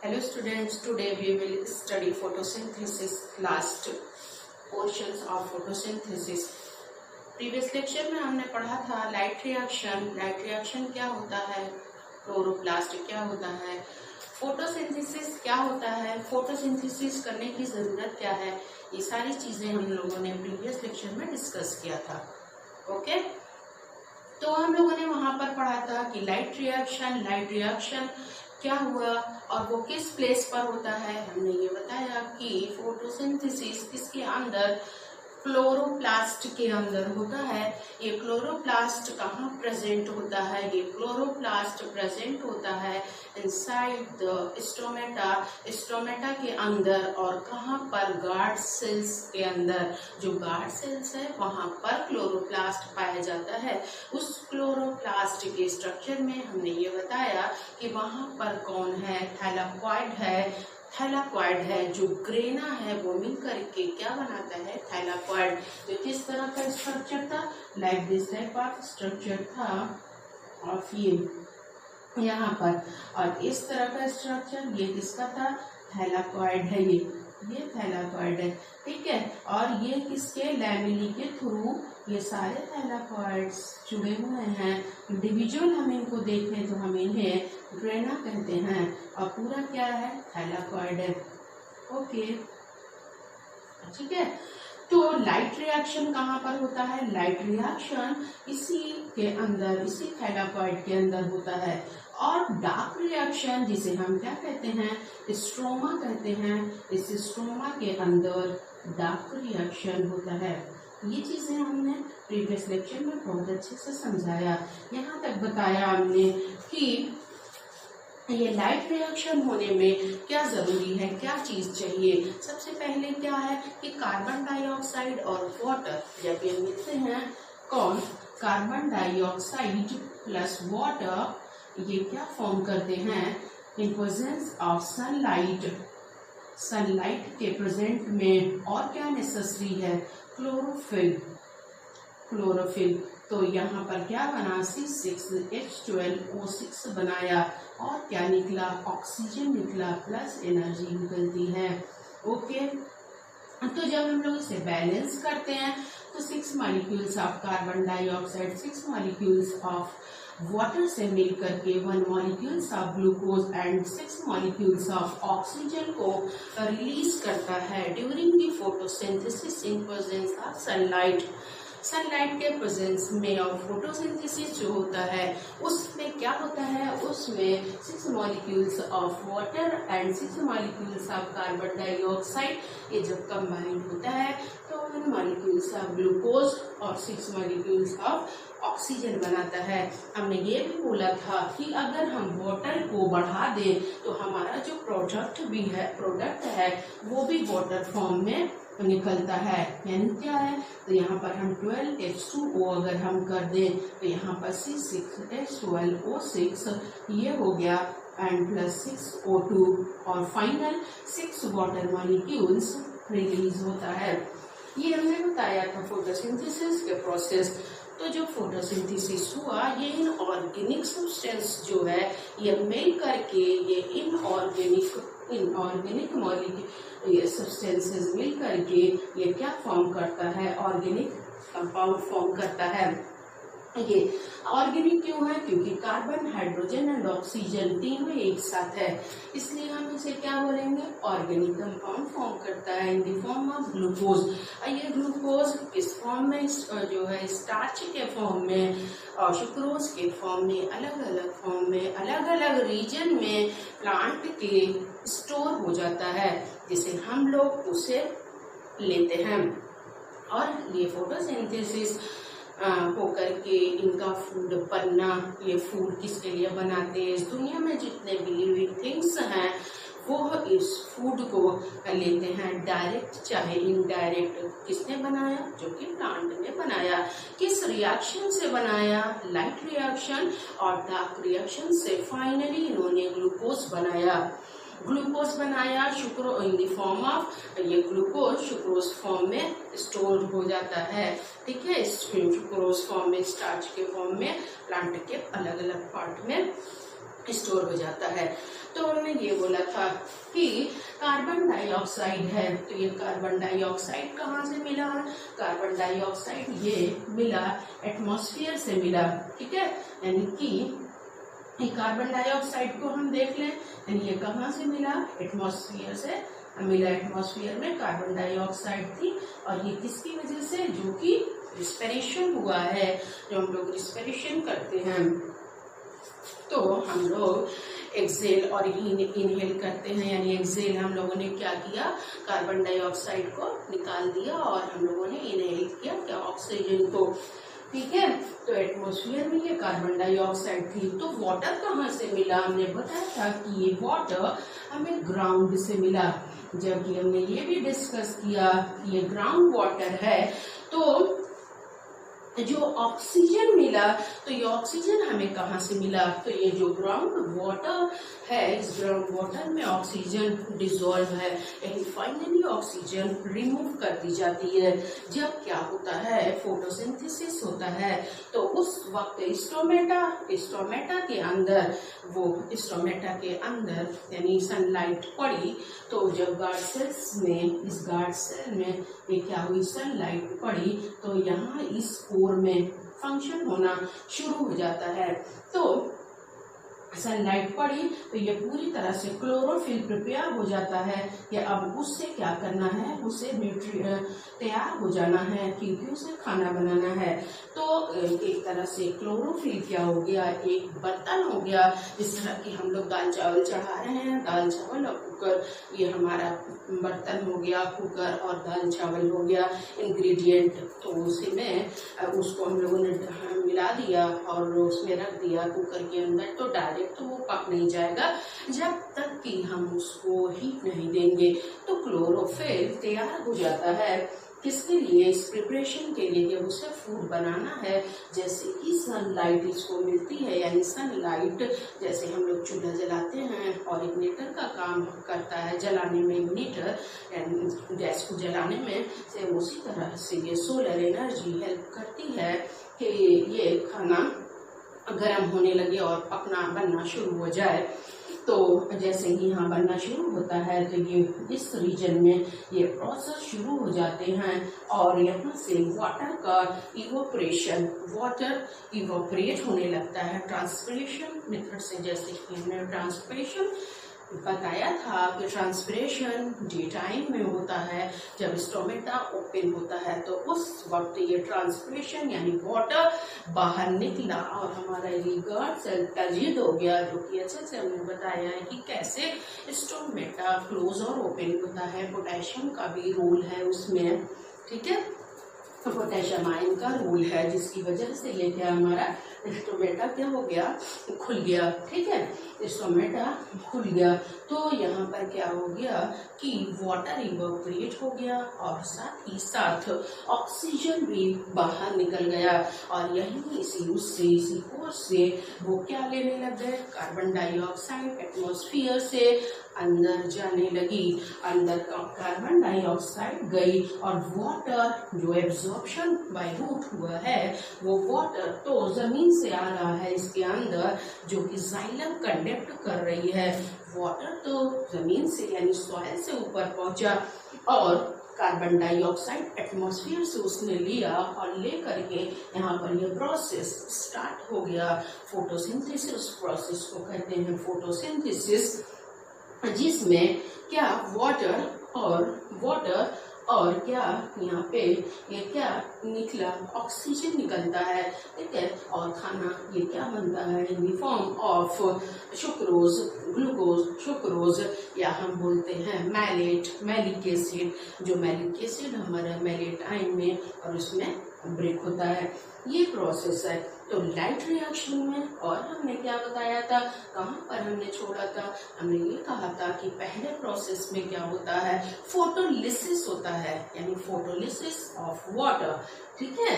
Hello students, today we will study photosynthesis, last portions of photosynthesis. Previous lecture में हमने पढ़ा था light reaction क्या होता है, क्लोरोप्लास्ट क्या होता है, फोटोसिंथेसिस क्या होता है, फोटोसिंथेसिस करने की ज़रूरत क्या है, ये सारी चीज़ें हम लोगों ने प्रीवियस लेक्चर में डिस्कस किया था। ओके, तो हम लोगों ने वहाँ पर पढ़ा था कि लाइट रिएक्शन क्या हुआ और वो किस प्लेस पर होता है। हमने ये बताया कि फोटोसिंथेसिस किसके अंदर, क्लोरोप्लास्ट के अंदर होता है। ये क्लोरोप्लास्ट कहाँ प्रेजेंट होता है? ये क्लोरोप्लास्ट प्रेजेंट होता है इनसाइड द स्टोमेटा के अंदर। और कहाँ पर? गार्ड सेल्स के अंदर। जो गार्ड सेल्स है वहां पर क्लोरोप्लास्ट पाया जाता है। उस क्लोरोप्लास्ट के स्ट्रक्चर में हमने ये बताया कि वहां पर कौन है? थैलाकॉइड है। जो ग्रेना है वो मिल करके क्या बनाता है? थैलाकॉइड। तो किस तरह का स्ट्रक्चर था? Like this type of structure था ऑफ ये यहाँ पर। और इस तरह का स्ट्रक्चर ये किसका था? थैलाकॉइड है। ये थैलाकॉइड है, ठीक है। और ये किसके? लैमेली के थ्रू ये सारे थैलाकॉइड्स जुड़े हुए हैं। इंडिविजुअल हम इनको देखें तो हम इन्हें ग्रेना कहते हैं और पूरा क्या है? थैलाकॉइड है। ओके, ठीक है। तो लाइट रिएक्शन कहाँ पर होता है? लाइट रिएक्शन इसी के अंदर, इसी थैलाकॉइड के अंदर होता है। और डार्क रिएक्शन जिसे हम क्या कहते हैं? स्ट्रोमा कहते हैं। इस स्ट्रोमा के अंदर डार्क रिएक्शन होता है। ये चीजें हमने प्रीवियस लेक्चर में बहुत अच्छे से समझाया। यहाँ तक बताया हमने कि ये लाइट रिएक्शन होने में क्या जरूरी है, क्या चीज चाहिए। सबसे पहले क्या है कि कार्बन डाइऑक्साइड और वाटर जब ये मिलते हैं, कौन? कार्बन डाइऑक्साइड प्लस वाटर, ये क्या फॉर्म करते हैं? इन प्रेजेंस ऑफ सनलाइट के प्रेजेंट में। और क्या नेसेसरी है? क्लोरोफिल। तो यहाँ पर क्या बना? C6H12O6 बनाया। और क्या निकला? ऑक्सीजन निकला प्लस एनर्जी निकलती है। ओके, तो जब हम लोग इसे बैलेंस करते हैं तो 6 molecules of carbon dioxide 6 molecules of water से मिलकर के 1 molecules of glucose and 6 molecules of oxygen को रिलीज करता है during the photosynthesis in presence of sunlight के प्रेजेंस में। और फोटोसिंथेसिस जो होता है उसमें क्या होता है? उसमें 6 molecules of water and 6 molecules of carbon dioxide ये जब कंबाइंड होता है तो 1 मॉलिक्यूल्स ऑफ ग्लूकोज और 6 मॉलिक्यूल्स ऑफ ऑक्सीजन बनाता है। हमने ये भी बोला था कि अगर हम वाटर को बढ़ा दें तो हमारा जो प्रोडक्ट है वो भी वाटर फॉर्म में निकलता है। यानी क्या है? तो यहाँ पर हम 12H2O अगर हम कर दें तो यहाँ पर C6H12O6 ये हो गया एंड प्लस 6O2 और फाइनल 6 वाटर मॉलिक्यूल्स रिलीज होता है। ये हमने बताया था फोटोसिंथेसिस के प्रोसेस। तो जो फोटोसिंथेसिस हुआ ये इनऑर्गेनिक सब्सटेंस जो है ये मिल करके ये इनऑर्गेनिक मॉलिक्यूल ये सब्सटेंसेस मिल करके ये क्या फॉर्म करता है? ऑर्गेनिक कंपाउंड फॉर्म करता है। ये ऑर्गेनिक क्यों है? क्योंकि कार्बन, हाइड्रोजन एंड ऑक्सीजन तीनों एक साथ है, इसलिए हम इसे क्या बोलेंगे? ऑर्गेनिक कंपाउंड फॉर्म करता है in the form of glucose. ये ग्लूकोज किस फॉर्म में? जो है स्टार्च के फॉर्म में और सुक्रोज के फॉर्म में, अलग अलग फॉर्म में, अलग अलग रीजन में प्लांट के स्टोर हो जाता है, जिसे हम लोग उसे लेते हैं। और ये फोटोसिंथेसिस होकर के इनका फूड बनना, ये फूड किसके लिए बनाते हैं? इस दुनिया में जितने भी लिविंग थिंग्स हैं वो इस फूड को लेते हैं डायरेक्ट चाहे इनडायरेक्ट। किसने बनाया? जो कि प्लांट ने बनाया। किस रिएक्शन से बनाया? लाइट रिएक्शन और डार्क रिएक्शन से। फाइनली इन्होंने ग्लूकोज बनाया Syukuro in the form of, ये ग्लूकोज सुक्रोज फॉर्म में स्टोर हो जाता है, ठीक है। सुक्रोज फॉर्म में, स्टार्च के फॉर्म में प्लांट के अलग अलग पार्ट में स्टोर हो जाता है। तो उन्होंने ये बोला था कि कार्बन डाइऑक्साइड है, तो ये कार्बन डाइऑक्साइड कहाँ से मिला? कार्बन डाइऑक्साइड ये मिला एटमॉस्फेयर से मिला, ठीक है। यानी कि कार्बन डाइऑक्साइड को हम देख लें, यानी ये कहाँ से मिला? एटमॉस्फेयर से मिला। एटमॉस्फेयर में कार्बन डाइऑक्साइड थी, और ये किसकी वजह से? जो कि रिस्पिरेशन हुआ है, जो हम लोग रिस्पिरेशन करते हैं, तो हम लोग एक्सेल और इनहेल करते हैं। यानी एक्सेल हम लोगों ने क्या किया? कार्बन डाइऑक्साइड को निकाल दिया, और हम लोगों ने इनहेल किया क्या? ऑक्सीजन को, ठीक है। तो एटमॉस्फेयर में ये कार्बन डाइऑक्साइड थी। तो वाटर कहाँ से मिला? हमने बताया था कि ये वाटर हमें ग्राउंड से मिला, जबकि हमने ये भी डिस्कस किया कि ये ग्राउंड वाटर है। तो जो ऑक्सीजन मिला, तो ये ऑक्सीजन हमें कहाँ से मिला? तो ये जो ग्राउंड वाटर है, इस ग्राउंड वाटर में ऑक्सीजन डिसॉल्व है, यानी फाइनली ऑक्सीजन रिमूव कर दी जाती है। जब क्या होता है? फोटोसिंथेसिस होता है। तो उस वक्त स्टोमेटा के अंदर, वो स्टोमेटा के अंदर यानी सनलाइट पड़ी, तो जब गार्ड सेल्स में, इस गार्ड सेल में ये क्या हुई? सनलाइट पड़ी, तो यहाँ इस कोर में फंक्शन होना शुरू हो जाता है। तो सनलाइट पड़ी तो ये पूरी तरह से क्लोरोफिल प्रिपेयर हो जाता है। या अब उससे क्या करना है? उसे तैयार हो जाना है, क्योंकि उसे खाना बनाना है। तो एक तरह से क्लोरोफिल क्या हो गया? एक बर्तन हो गया। जिस तरह की हम लोग दाल चावल चढ़ा रहे हैं, दाल चावल और कुकर, ये हमारा बर्तन हो गया, कुकर और दाल चावल हो गया इंग्रेडिएंट। तो उसी में उसको हम लोगों ने मिला दिया और उसमें रख दिया कुकर के अंदर। तो डायरेक्ट तो वो पक नहीं जाएगा जब तक कि हम उसको हीट नहीं देंगे। तो क्लोरोफिल तैयार हो जाता है किसके लिए? इस प्रिपरेशन के लिए, जब उसे फूड बनाना है। जैसे कि सनलाइट इसको मिलती है, यानी सनलाइट जैसे हम लोग चूल्हा जलाते हैं और इग्निटर का काम करता है जलाने में, इग्निटर गैस को जलाने में, सेम उसी तरह से ये सोलर एनर्जी हेल्प करती है कि ये खाना गर्म होने लगे और पकना बनना शुरू हो जाए। तो जैसे ही यहाँ बनना शुरू होता है, तो ये इस रीजन में ये प्रोसेस शुरू हो जाते हैं, और यहाँ से वाटर का वाटर इवोपरेट होने लगता है ट्रांसपिरेशन मेथड से। जैसे कि हमने ट्रांसपिरेशन बताया था कि ट्रांसपिरेशन डे टाइम में होता है, जब स्टोमेटा ओपन होता है, तो उस वक्त ये ट्रांसपिरेशन यानी वाटर बाहर निकला और हमारा रिगार्ड सेल टर्जिड हो गया, जो कि अच्छे से हमने बताया है कि कैसे स्टोमेटा क्लोज और ओपन होता है। पोटेशियम का भी रोल है उसमें, ठीक है। तो पोटेशियम आयन का रोल है, जिसकी वजह से ये क्या हमारा स्टोमेटा क्या हो गया? खुल गया, ठीक है। स्टोमेटा खुल गया तो यहाँ पर क्या हो गया कि वाटर इवोपरेट हो गया और साथ ही साथ ऑक्सीजन भी बाहर निकल गया, और यही इसी कोर्स से वो क्या लेने लग गए? कार्बन डाइऑक्साइड एटमॉस्फेयर से अंदर जाने लगी। अंदर कार्बन डाइऑक्साइड गई और वाटर जो एब्जॉर्प्शन बाय रूट हुआ है, वो वाटर तो जमीन से आ रहा है इसके अंदर, जो कि जाइलम कंडक्ट कर रही है। वाटर तो जमीन से यानी सॉइल से ऊपर पहुंचा, और कार्बन डाइऑक्साइड एटमॉस्फेयर से उसने लिया और ले करके यहाँ पर यह प्रोसेस स्टार्ट हो गया। फोटोसिंथेसिस प्रोसेस को कहते हैं फोटोसिंथेसिस, जिसमें क्या वाटर और क्या यहाँ पे ये क्या निकला? ऑक्सीजन निकलता है, ठीक है। और खाना ये क्या बनता है? In the form of sucrose, glucose, sucrose, या हम बोलते हैं मैलिक एसिड। जो मैलिक एसिड हमारा मैलेट आयन में और उसमें ब्रेक होता है, ये प्रोसेस है। तो लाइट रिएक्शन में, और हमने क्या बताया था, कहाँ पर हमने छोड़ा था? हमने ये कहा था कि पहले प्रोसेस में क्या होता है? फोटोलिसिस होता है, यानी फोटोलिसिस ऑफ वाटर, ठीक है।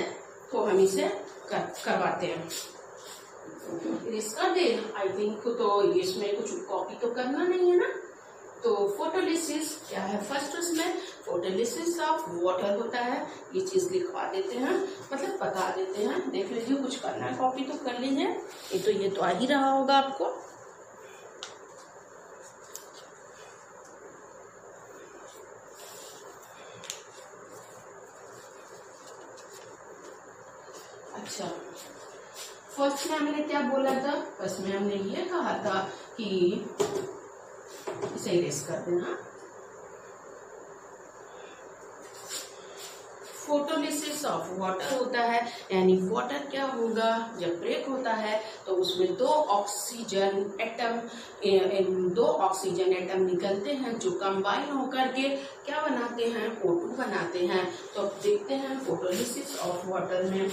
तो हम इसे करवाते हैं। इसका दे आई थिंक, तो इसमें कुछ कॉपी तो करना नहीं है ना। तो फोटोलिसिस क्या है? फर्स्ट उसमें फोटोलिसिस ऑफ वाटर होता है, ये चीज लिखवा देते हैं, मतलब बता देते हैं। देख लीजिए, कुछ करना है कॉपी तो कर लीजिए, ये तो आ ही रहा होगा आपको। फर्स्ट में हमने क्या बोला था? फर्स्ट में हमने ये कहा था कि इसे इरेज कर देना। फोटोलिसिस ऑफ वाटर होता है, यानी वाटर क्या होगा जब ब्रेक होता है तो उसमें दो ऑक्सीजन एटम निकलते हैं जो कंबाइन होकर के क्या बनाते हैं? O2 बनाते हैं। तो अब देखते हैं फोटोलिसिस ऑफ वाटर में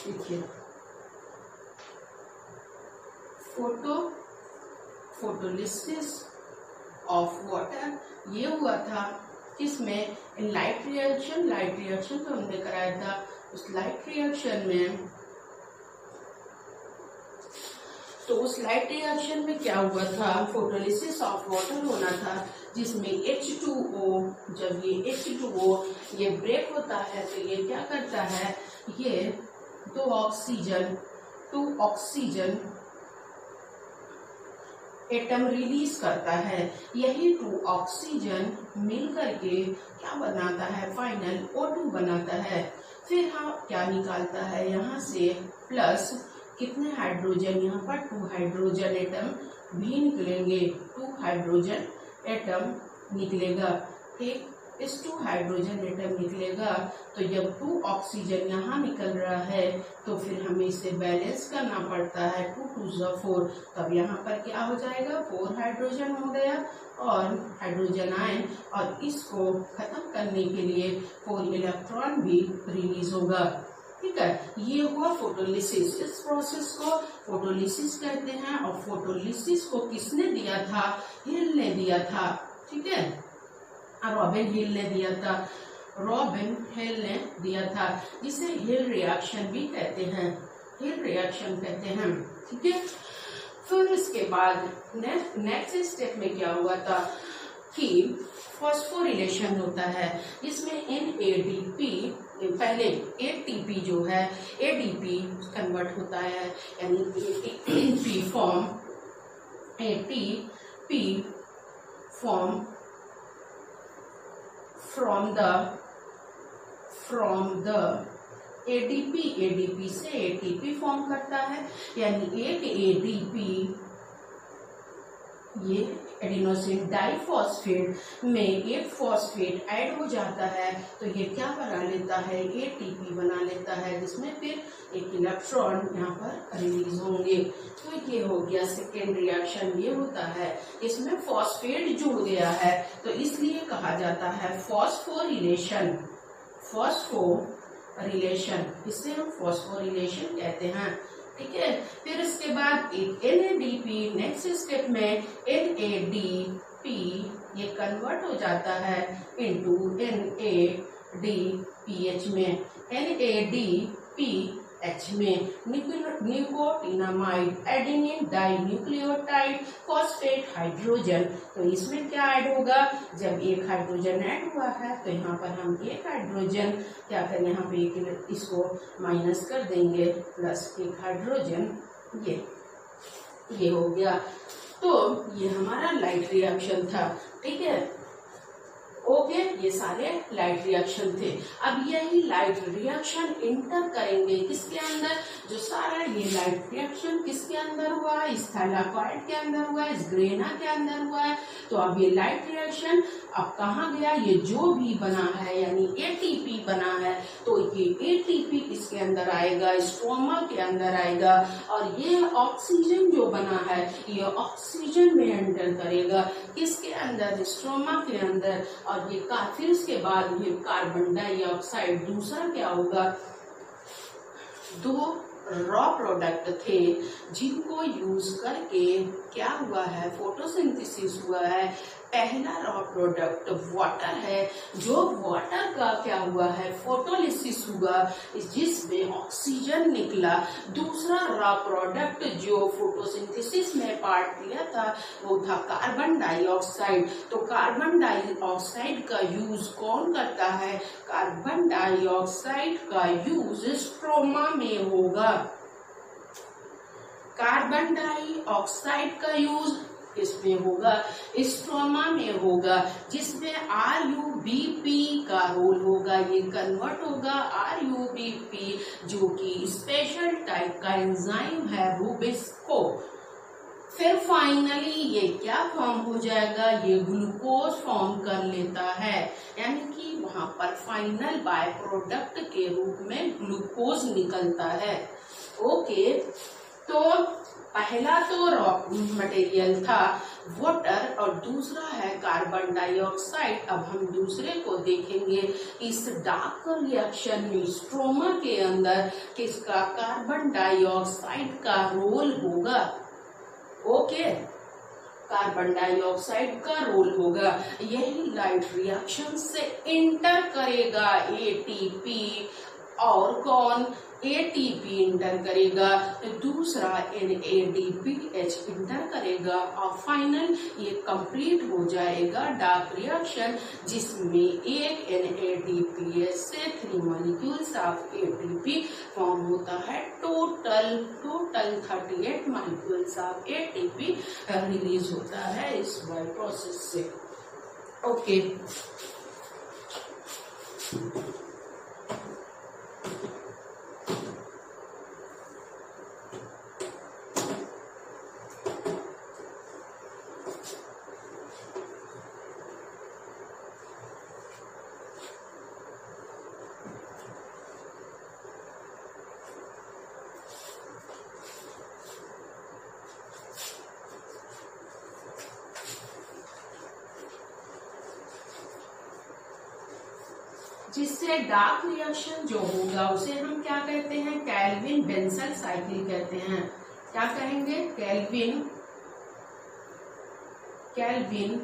देखिए फोटोलिसिस ऑफ वाटर ये हुआ था किसमें? इन लाइट रिएक्शन तो हमने कराया था। उस लाइट रिएक्शन में क्या हुआ था? फोटोलिसिस ऑफ वाटर होना था जिसमें H2O, जब ये H2O ये ब्रेक होता है तो ये क्या करता है? ये टू ऑक्सीजन एटम रिलीज करता है। यही 2 ऑक्सीजन मिल करके क्या बनाता है? फाइनल O2 बनाता है। फिर हाँ क्या निकालता है यहाँ से? प्लस कितने हाइड्रोजन? यहाँ पर 2 हाइड्रोजन एटम भी निकलेंगे। 2 हाइड्रोजन एटम निकलेगा। ठीक, इस 2 हाइड्रोजन एटम निकलेगा तो जब 2 ऑक्सीजन यहाँ निकल रहा है तो फिर हमें इसे बैलेंस करना पड़ता है। 2 2 4, तब यहाँ पर क्या हो जाएगा? 4 हाइड्रोजन हो गया और हाइड्रोजन आयन, और इसको खत्म करने के लिए 4 इलेक्ट्रॉन भी रिलीज होगा। ठीक है, ये हुआ फोटोलिसिस। इस प्रोसेस को फोटोलिसिस कहते हैं और फोटोलिसिस को किसने दिया था? हिल ने दिया था। ठीक है, रॉबिन हिल ने दिया था, जिसे हिल रिएक्शन भी कहते हैं। ठीक है, फिर इसके बाद नेक्स्ट स्टेप में क्या हुआ था कि फॉस्फोरिलेशन होता है। इसमें NADP पहले ATP जो है ADP कन्वर्ट होता है, यानी ATP form from the ADP से ATP फॉर्म करता है, यानी एक ADP ये एडिनोसिन डाइफॉस्फेट में एक फॉस्फेट ऐड हो जाता है तो ये क्या बना लेता है? ATP बना लेता है, जिसमें फिर एक इलेक्ट्रॉन यहाँ पर रिलीज होंगे। तो ये हो गया सेकेंड रिएक्शन। ये होता है इसमें फॉस्फेट जुड़ गया है तो इसलिए कहा जाता है फॉस्फोरिलेशन। इसे हम फॉस्फोरिलेशन कहते हैं। ठीक है, फिर इसके बाद एक NADP, नेक्स्ट स्टेप में NADP ये कन्वर्ट हो जाता है इनटू NADPH में, NADPH में nicotinamide adenine dinucleotide phosphate hydrogen. तो इसमें क्या ऐड होगा? जब एक हाइड्रोजन ऐड हुआ है तो यहाँ पर हम एक हाइड्रोजन क्या करें? यहाँ पे इसको माइनस कर देंगे, प्लस एक हाइड्रोजन ये हो गया। तो ये हमारा लाइट रिएक्शन था। ठीक है, ओके, ये सारे लाइट रिएक्शन थे। अब यही लाइट रिएक्शन इंटर करेंगे किसके अंदर? जो सारा ये लाइट रिएक्शन किसके अंदर हुआ है? इस थैलाकॉइड के अंदर हुआ है, इस ग्रेना के अंदर हुआ है। तो अब ये लाइट रिएक्शन अब कहाँ गया? ये जो भी बना है यानी ATP बना है तो ये ATP इसके अंदर आएगा, स्ट्रोमा के अंदर आएगा, और ये ऑक्सीजन जो बना है ये ऑक्सीजन में एंटर करेगा किसके अंदर? स्ट्रोमा के अंदर। और ये फिर उसके बाद ये कार्बन डाइऑक्साइड दूसरा क्या होगा? 2 रॉ प्रोडक्ट थे जिनको यूज करके क्या हुआ है? फोटोसिंथेसिस हुआ है, पहला रॉ प्रोडक्ट वाटर है, जो वाटर का क्या हुआ है, फोटोलिसिस हुआ, जिसमें ऑक्सीजन निकला। दूसरा रॉ प्रोडक्ट जो फोटोसिंथेसिस में पार्ट लिया था वो था कार्बन डाइऑक्साइड। तो कार्बन डाइऑक्साइड का यूज कौन करता है? कार्बन डाइऑक्साइड का यूज स्ट्रोमा में होगा। कार्बन डाइऑक्साइड का यूज इसमें होगा, स्ट्रोमा में होगा, जिसमें RuBP का रोल होगा। ये कन्वर्ट होगा RuBP, जो कि स्पेशल टाइप का एंजाइम है रूबिस्को। फिर फाइनली ये क्या फॉर्म हो जाएगा? ये ग्लूकोज फॉर्म कर लेता है, यानी कि वहां पर फाइनल बाय प्रोडक्ट के रूप में ग्लूकोज निकलता है। ओके, तो पहला तो रॉ मटेरियल था वाटर और दूसरा है कार्बन डाइऑक्साइड। अब हम दूसरे को देखेंगे। इस डार्क रिएक्शन में स्ट्रोमा के अंदर किसका? कार्बन डाइऑक्साइड का रोल होगा। ओके, कार्बन डाइऑक्साइड का रोल होगा। यही लाइट रिएक्शन से इंटर करेगा ATP, और कौन? ATP इंटर करेगा, तो दूसरा NADPH इंटर करेगा, और फाइनल ये कंप्लीट हो जाएगा डार्क रिएक्शन, जिसमें एक NADPH से 3 मॉलिक्यूल्स ऑफ ATP फॉर्म होता है। Total 38 molecules of ATP release होता है इस बाय प्रोसेस से। ओके, जिससे डार्क रिएक्शन जो होगा उसे हम क्या कहते हैं? केल्विन बेंसन साइकिल कहते हैं। क्या कहेंगे? Kelvin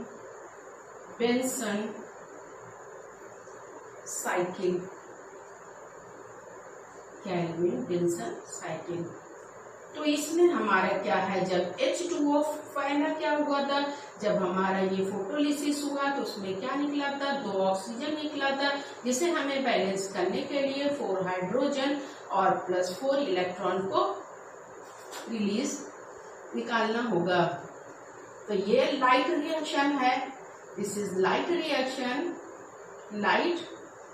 Benson cycle, kelvin Benson cycle. तो इसमें हमारा क्या है? जब H2O पहला क्या हुआ था? जब हमारा ये फोटोलिसिस हुआ तो उसमें क्या निकला था? 2 ऑक्सीजन निकला था, जिसे हमें बैलेंस करने के लिए 4 हाइड्रोजन और प्लस 4 इलेक्ट्रॉन को रिलीज निकालना होगा। तो ये लाइट रिएक्शन है, this is light reaction, light.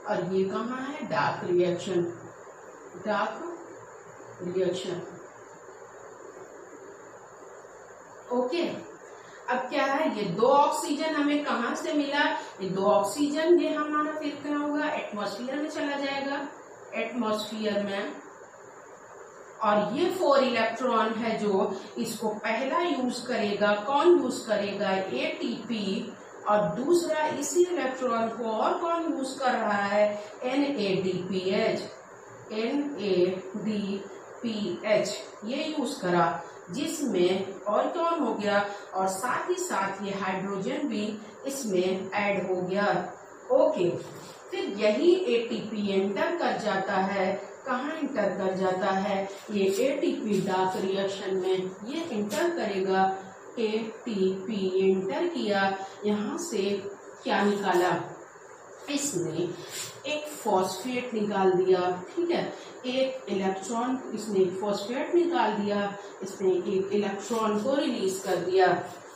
और ये कहाँ है? Dark reaction, dark reaction. Okay, अब क्या है? ये 2 ऑक्सीजन हमें कहाँ से मिला? ये 2 ऑक्सीजन ये हमारा फिर क्या होगा? एटमॉस्फेयर में चला जाएगा, एटमॉस्फेयर में। और ये 4 इलेक्ट्रॉन है जो इसको पहला यूज करेगा। कौन यूज करेगा? ATP। और दूसरा इसी इलेक्ट्रॉन को और कौन यूज कर रहा है? NADPH ये यूज करा, जिसमें और कौन हो गया? और साथ ही साथ ये हाइड्रोजन भी इसमें ऐड हो गया। ओके, फिर यही ATP एंटर कर जाता है। कहाँ इंटर कर जाता है? ये ATP डार्क रिएक्शन में ये इंटर करेगा। ATP एंटर किया, यहाँ से क्या निकाला? इसने एक फॉस्फेट निकाल दिया। ठीक है, एक इलेक्ट्रॉन, इसने एक फॉस्फेट निकाल दिया, इसने एक इलेक्ट्रॉन को रिलीज कर दिया।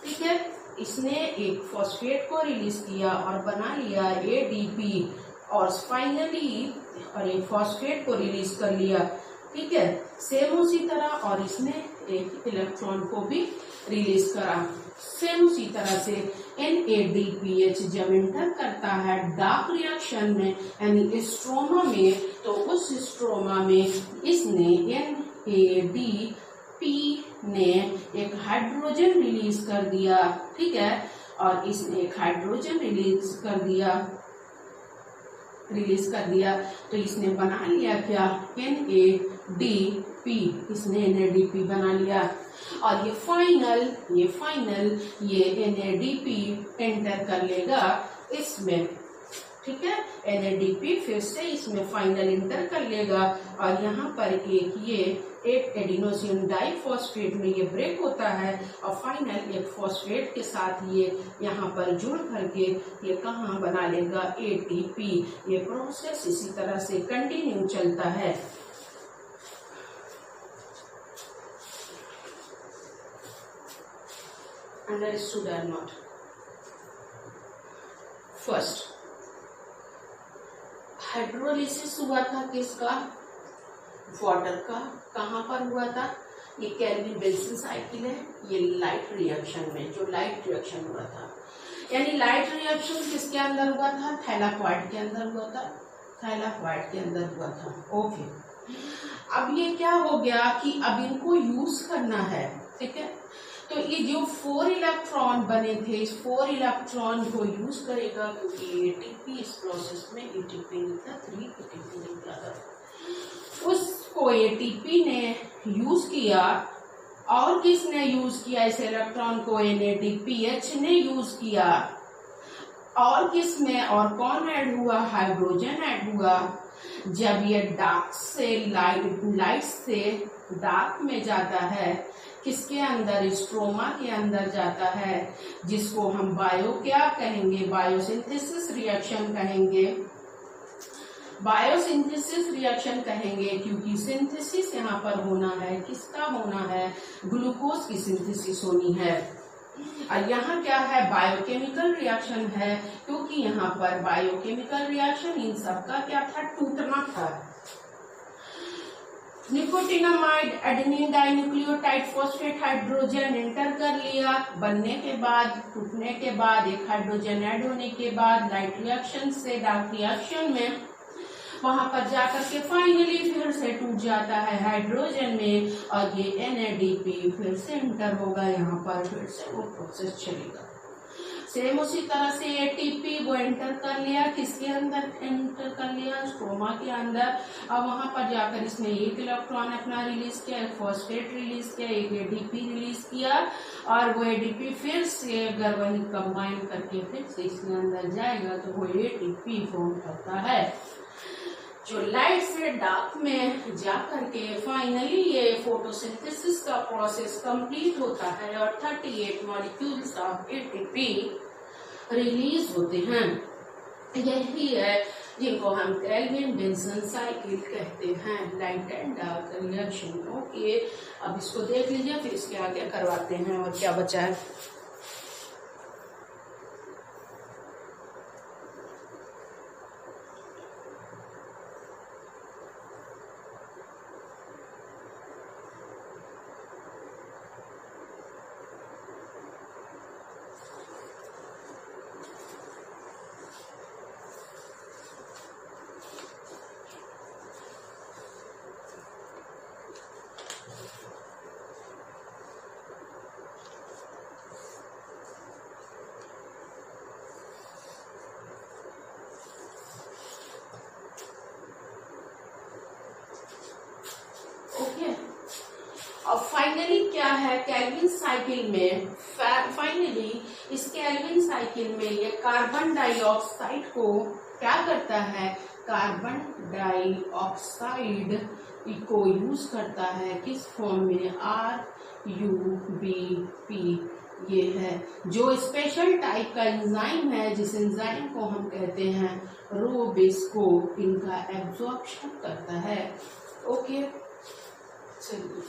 ठीक है, इसने एक फॉस्फेट को रिलीज किया और बना लिया ADP, और फाइनली और एक फॉस्फेट को रिलीज कर लिया। ठीक है, सेम उसी तरह, और इसने एक इलेक्ट्रॉन को भी रिलीज करा। सेम उसी तरह से NADPH जब इंटर करता है डार्क रिएक्शन में यानी स्ट्रोमा में, तो उस स्ट्रोमा में इसने NADP ने एक हाइड्रोजन रिलीज कर दिया। ठीक है, और इसने एक हाइड्रोजन रिलीज कर दिया, तो इसने बना लिया क्या? NAD पी, इसने NADP बना लिया और ये फाइनल ये NADP एंटर कर लेगा इसमें, ठीक है। NADP फिर से इसमें फाइनल इंटर कर लेगा और यहाँ पर एक एडिनोसिन डाइफॉस्फेट में ये ब्रेक होता है और फाइनल एक फॉस्फेट के साथ ये यहाँ पर जुड़ करके ये कहाँ बना लेगा ATP। ये प्रोसेस इसी तरह से कंटिन्यू चलता है। अंडरस्टूड और नॉट? फर्स्ट हाइड्रोलिसिस हुआ था किसका? वाटर का। कहाँ पर हुआ था? ये केल्विन बेल्सन साइकिल है, ये लाइट रिएक्शन में, जो लाइट रिएक्शन हुआ था, यानी लाइट रिएक्शन किसके अंदर हुआ था? थैलाकॉइड के अंदर हुआ था, थैलाकॉइड के अंदर हुआ था। ओके, अब ये क्या हो गया कि अब इनको यूज करना है, ठीक है। तो ये जो 4 इलेक्ट्रॉन बने थे, इस 4 इलेक्ट्रॉन को यूज करेगा क्योंकि ATP इस प्रोसेस में ATP निकला, 3 ATP निकला था, उसको ATP ने यूज किया। और किसने यूज किया इस इलेक्ट्रॉन को? NADPH ने यूज किया। और किसमें और कौन ऐड हुआ? हाइड्रोजन ऐड हुआ। जब ये डार्क से लाइट से डार्क में जाता है, किसके अंदर? स्ट्रोमा के अंदर जाता है, जिसको हम क्या कहेंगे? बायोसिंथेसिस रिएक्शन कहेंगे। बायोसिंथेसिस रिएक्शन कहेंगे क्योंकि सिंथेसिस यहाँ पर होना है, किसका होना है? ग्लूकोज की सिंथेसिस होनी है। और यहाँ क्या है? बायोकेमिकल रिएक्शन है, क्योंकि यहाँ पर बायोकेमिकल रिएक्शन इन सबका क्या था? टूटना था। Nicotinamide adenine dinucleotide phosphate hydrogen enter कर लिया, बनने के बाद, टूटने के बाद, एक हाइड्रोजन ऐड होने के बाद लाइट रिएक्शन से डार्क रिएक्शन में वहां पर जाकर के फाइनली फिर से टूट जाता है हाइड्रोजन में और ये NADP फिर से एंटर होगा यहाँ पर, फिर से वो प्रोसेस चलेगा। सेम उसी तरह से ATP वो एंटर कर लिया, किसके अंदर एंटर कर लिया? स्ट्रोमा के अंदर। अब वहां पर जाकर इसने एक इलेक्ट्रॉन अपना रिलीज किया, एक फॉस्फेट रिलीज किया, एक ADP रिलीज किया और वो ADP फिर से अगर वही कंबाइन करके फिर से इसके अंदर जाएगा तो वो ATP फॉर्म करता है, जो लाइट से डार्क में जा करके फाइनली ये फोटोसिंथेसिस का प्रोसेस कंप्लीट होता है और 38 मॉलिक्यूल्स ऑफ ATP रिलीज होते हैं। यही है जिनको हम केल्विन बेंसन साइकिल कहते हैं, light and dark reaction. Okay, अब इसको देख लीजिए, फिर इसके आगे करवाते हैं और क्या बचा है। और फाइनली क्या है केल्विन साइकिल में? फाइनली इस केल्विन साइकिल में ये कार्बन डाइऑक्साइड को क्या करता है? कार्बन डाइऑक्साइड को यूज करता है किस फॉर्म में? RUBP। ये है जो स्पेशल टाइप का एंजाइम है, जिस एंजाइम को हम कहते हैं रोबिस्को, इनका एब्जॉर्प्शन करता है। ओके, चलिए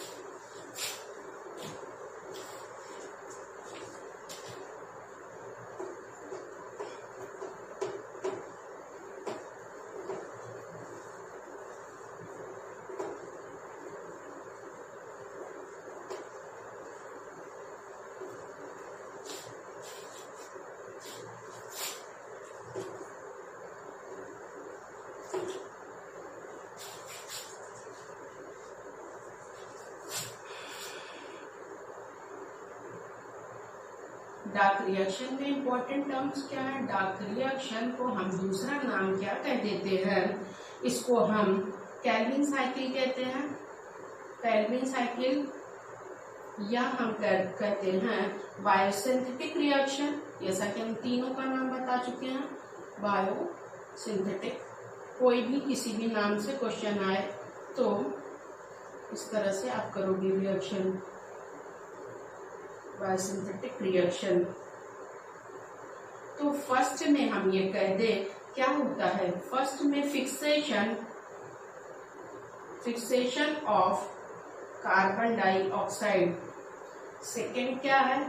डार्क रिएक्शन में इंपॉर्टेंट टर्म्स क्या है? डार्क रिएक्शन को हम दूसरा नाम क्या कह देते हैं? इसको हम केल्विन साइकिल कहते हैं। कैल्विन साइकिल, या हम कहते हैं बायोसिंथेटिक रिएक्शन, जैसा कि हम तीनों का नाम बता चुके हैं। बायोसिंथेटिक, कोई भी किसी भी नाम से क्वेश्चन आए तो इस तरह से आप करोगे रिएक्शन, बायोसिंथेटिक रिएक्शन। तो फर्स्ट में हम ये कह दे क्या होता है, फर्स्ट में fixation of carbon dioxide, second क्या है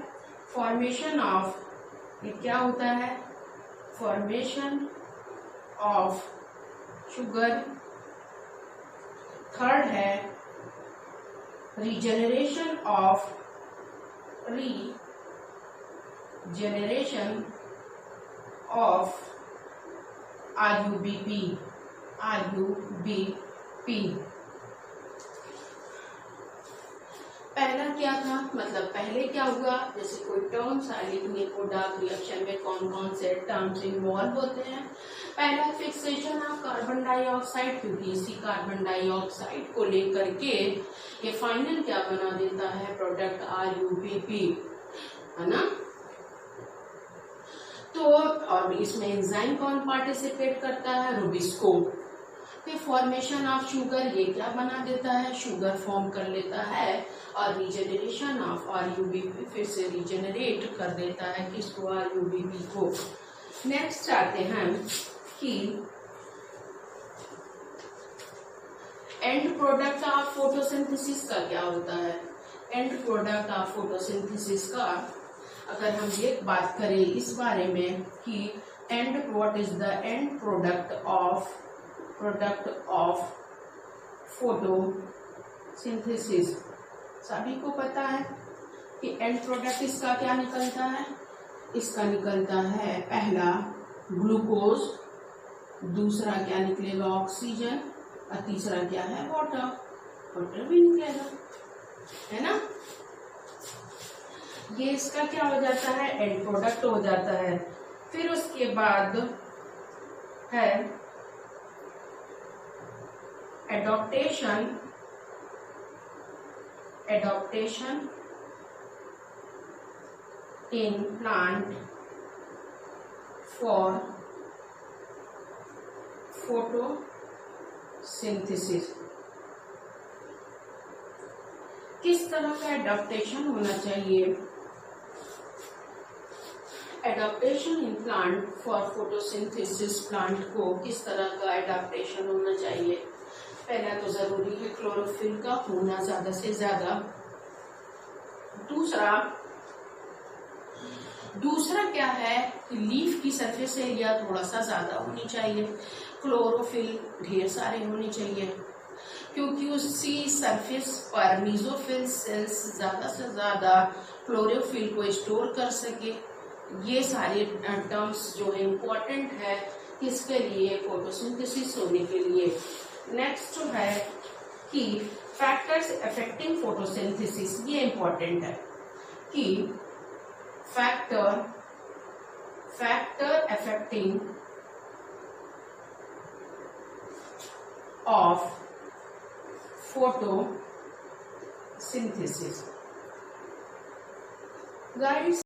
फॉर्मेशन ऑफ, ये क्या होता है फॉर्मेशन ऑफ शुगर, थर्ड है रीजेनरेशन ऑफ RUBP। पहला क्या था, मतलब पहले क्या हुआ, जैसे कोई टर्म्स आए लिखने को, डार्क रिएक्शन में कौन कौन से टर्म्स इन्वॉल्व होते हैं। पहला फिक्सेशन ऑफ कार्बन डाइऑक्साइड, क्योंकि इसी कार्बन डाइऑक्साइड को लेकर के ये फाइनल क्या बना देता है प्रोडक्ट RUBP, है ना। तो और इसमें एंजाइम कौन पार्टिसिपेट करता है, रुबिस्को। फिर फॉर्मेशन ऑफ शुगर, ये क्या बना देता है शुगर फॉर्म कर लेता है, और रीजेनरेशन ऑफ RUBP, फिर से रीजेनरेट कर देता है किसको RUBP को। नेक्स्ट आते हैं कि एंड प्रोडक्ट ऑफ फोटोसिंथेसिस का क्या होता है। एंड प्रोडक्ट ऑफ फोटोसिंथेसिस का अगर हम ये बात करें इस बारे में कि what is the end product of photosynthesis, सभी को पता है कि एंड प्रोडक्ट इसका क्या निकलता है, इसका निकलता है पहला ग्लूकोज, दूसरा क्या निकलेगा ऑक्सीजन, और तीसरा क्या है वाटर भी निकलेगा, है ना। ये इसका क्या हो जाता है एंड प्रोडक्ट हो जाता है। फिर उसके बाद है adaptation in plant for photosynthesis. किस तरह का एडॉप्टेशन होना चाहिए, adaptation in plant for photosynthesis, plant को किस तरह का एडॉप्टेशन होना चाहिए। पहला तो जरूरी है क्लोरोफिल का होना ज्यादा से ज्यादा, दूसरा क्या है कि लीफ की सरफेस एरिया थोड़ा सा ज्यादा होनी चाहिए, क्लोरोफिल ढेर सारे होने चाहिए, क्योंकि उसी सरफेस पर मीजोफिल सेल्स ज्यादा से ज्यादा क्लोरोफिल को स्टोर कर सके। ये सारे टर्म्स जो है इम्पोर्टेंट है किसके लिए, फोटोसिंथेसिस होने के लिए। नेक्स्ट जो है कि फैक्टर्स अफेक्टिंग फोटोसिंथेसिस, ये इम्पोर्टेंट है कि factor affecting of photosynthesis. Guys